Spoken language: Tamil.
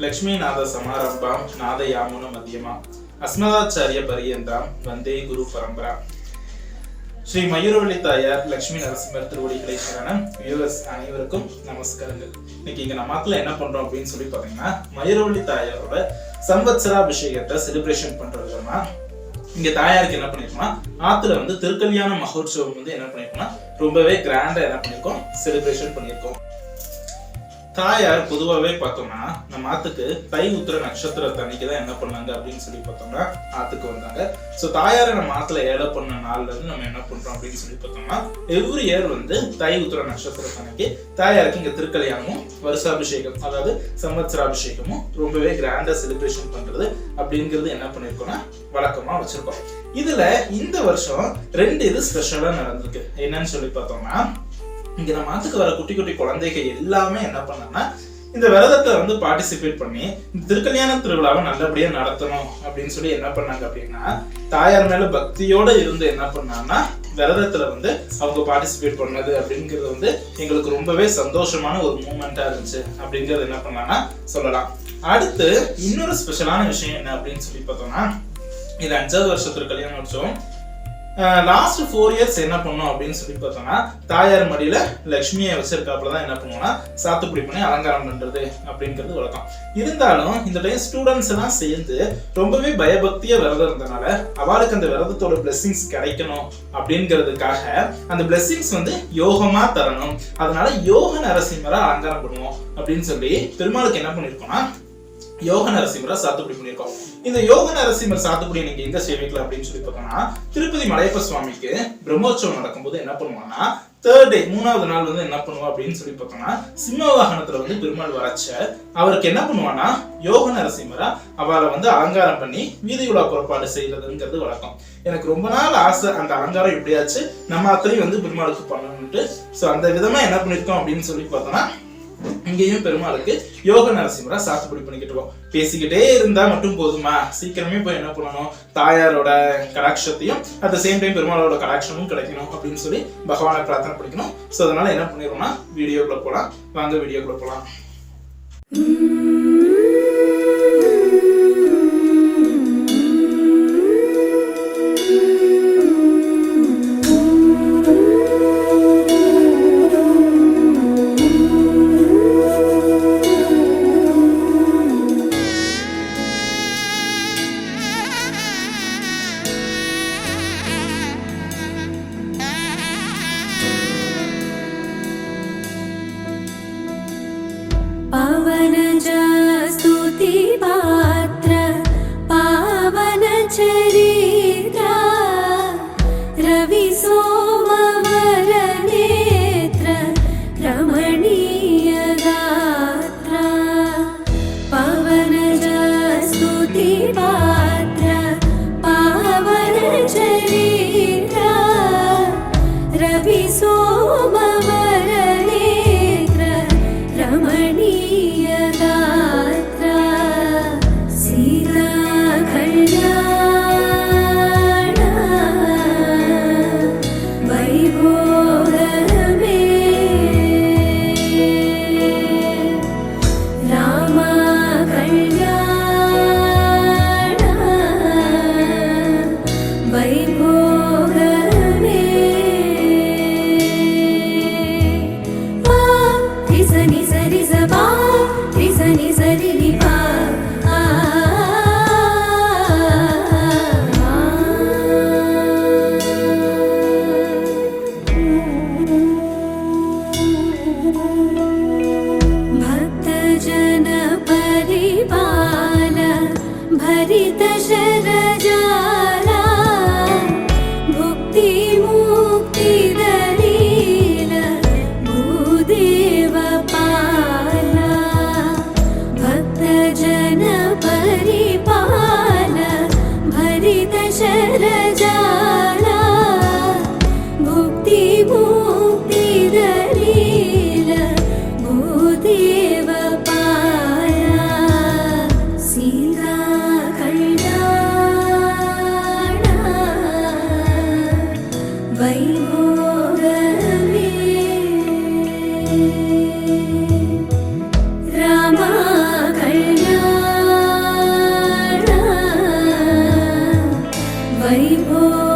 லக்ஷ்மீநாத சமாரம்பாம் நாதயாமுன மத்தியமா அஸ்மதாச்சாரிய பரியந்தாம் வந்தே குரு பரம்பரா. ஸ்ரீ மயூரவள்ளி தாயார் லட்சுமி நரசிம்மர் திருவடிகளை சரணம். வியூவர்ஸ் அனைவருக்கும் நமஸ்காரங்கள். இன்னைக்கு இங்க நம்ம நாட்டுல என்ன பண்றோம் அப்படின்னு சொல்லி பாத்தீங்கன்னா, மயூரவள்ளி தாயாரோட சம்வத்சராபிஷேகத்தை செலிப்ரேஷன் பண்ற விதமா இங்க தாயாருக்கு என்ன பண்ணிருக்கோம்னா, ஆத்துல திருக்கல்யாண மகோற்சவம் என்ன பண்ணிருக்கோம்னா ரொம்பவே கிராண்டா என்ன பண்ணிருக்கோம், செலிப்ரேஷன் பண்ணிருக்கோம். தாயார் பொதுவாகவே பார்த்தோம்னா நம்ம ஆத்துக்கு தை உத்திர நட்சத்திரத்தை அன்னைக்குதான் என்ன பண்ணாங்க அப்படின்னு சொல்லி பார்த்தோம்னா ஆத்துக்கு வந்தாங்க. ஸோ தாயாரை நம்ம ஆத்துல ஏழை பண்ண நாள்ல இருந்து நம்ம என்ன பண்றோம் அப்படின்னு சொல்லி பார்த்தோம்னா, எவ்ரி இயர் தை உத்திர நட்சத்திரத்தை அன்னைக்கு தாயாருக்கு இங்க திருக்கல்யாணமும் வருஷாபிஷேகம், அதாவது சம்வத்சராபிஷேகமும் ரொம்பவே கிராண்டா செலிப்ரேஷன் பண்றது அப்படிங்கிறது என்ன பண்ணிருக்கோம்னா வழக்கமா வச்சிருக்கோம். இதுல இந்த வருஷம் 2 இது ஸ்பெஷலா நடந்திருக்கு. என்னன்னு சொல்லி பார்த்தோம்னா, இங்க நம்ம ஆத்துக்கு வர குட்டி குட்டி குழந்தைகள் எல்லாமே என்ன பண்ணாங்கன்னா இந்த விரதத்தை பார்ட்டிசிபேட் பண்ணி இந்த திருக்கல்யாண திருவிழாவை நல்லபடியா நடத்தணும் அப்படின்னு சொல்லி என்ன பண்ணாங்க அப்படின்னா, தாயார் மேல பக்தியோட இருந்து என்ன பண்ணாங்கன்னா விரதத்துல அவங்க பார்ட்டிசிபேட் பண்ணது அப்படிங்கிறது எங்களுக்கு ரொம்பவே சந்தோஷமான ஒரு மூமெண்டா இருந்துச்சு அப்படிங்கிறது என்ன பண்ணலாம்னா சொல்லலாம். அடுத்து இன்னொரு ஸ்பெஷலான விஷயம் என்ன அப்படின்னு சொல்லி பார்த்தோம்னா, இது 5வது வருஷ திருக்கல்யாண உற்சவம். லாஸ்ட் 4 இயர்ஸ் என்ன பண்ணோம் அப்படின்னு சொல்லி பார்த்தோம்னா, தாயார் மடியில லட்சுமியை வச்சிருக்காப்புலதான் என்ன பண்ணுவோம்னா சாத்துக்குடி பண்ணி அலங்காரம் பண்றது அப்படிங்கிறது வழக்கம். இருந்தாலும் இந்த டைம் ஸ்டூடெண்ட்ஸ் எல்லாம் சேர்ந்து ரொம்பவே பயபக்தியா விரதம் இருந்தனால அவளுக்கு அந்த விரதத்தோட பிளெஸிங்ஸ் கிடைக்கணும் அப்படிங்கிறதுக்காக அந்த பிளெஸிங்ஸ் யோகமா தரணும், அதனால யோக நரசிம்மரை அலங்காரம் பண்ணுவோம் அப்படின்னு சொல்லி பெருமாளுக்கு என்ன பண்ணிருக்கோம்னா யோக நரசிம்மரை சாத்துக்குடி பண்ணியிருக்கோம். இந்த யோக நரசிம்மர் சாத்துக்குடி நீங்க எங்க சேவிக்கலாம் அப்படின்னு சொல்லி பார்த்தோம்னா, திருப்பதி மலையப்ப சுவாமிக்கு பிரம்மோற்சவம் நடக்கும்போது என்ன பண்ணுவாங்கன்னா 3rd day 3வது நாள் என்ன பண்ணுவா அப்படின்னு சொல்லி பார்த்தோம்னா, சிம்ம வாகனத்துல பெருமாள் வரச்ச அவருக்கு என்ன பண்ணுவான்னா யோக நரசிம்மரா அவளை அலங்காரம் பண்ணி வீதி உலா புறப்பாடு செய்யறதுங்கிறது வழக்கம். எனக்கு ரொம்ப நாள் ஆசை அந்த அலங்காரம் எப்படியாச்சு நம்ம அத்தனையும் பெருமாளுக்கு பண்ணணும்ட்டு. ஸோ அந்த விதமா என்ன பண்ணிருக்கோம் அப்படின்னு சொல்லி பார்த்தோம்னா, இங்கேயும் பெருமாளுக்கு யோக நரசிம்மரா சாத்துக்குடி பண்ணிக்கிட்டு பேசிக்கிட்டே இருந்தா மட்டும் போதுமா, சீக்கிரமே போய் என்ன பண்ணணும், தாயாரோட கடாட்சத்தையும் அட் த சேம் டைம் பெருமாளோட கடாட்சமும் கிடைக்கணும் அப்படின்னு சொல்லி பகவானை பிரார்த்தனை பண்ணிக்கணும். ஸோ அதனால என்ன பண்ணிடுவோம்னா வீடியோக்குள்ள போலாம். வாங்க வீடியோக்குள்ள போலாம். सीता कल्याण वैभव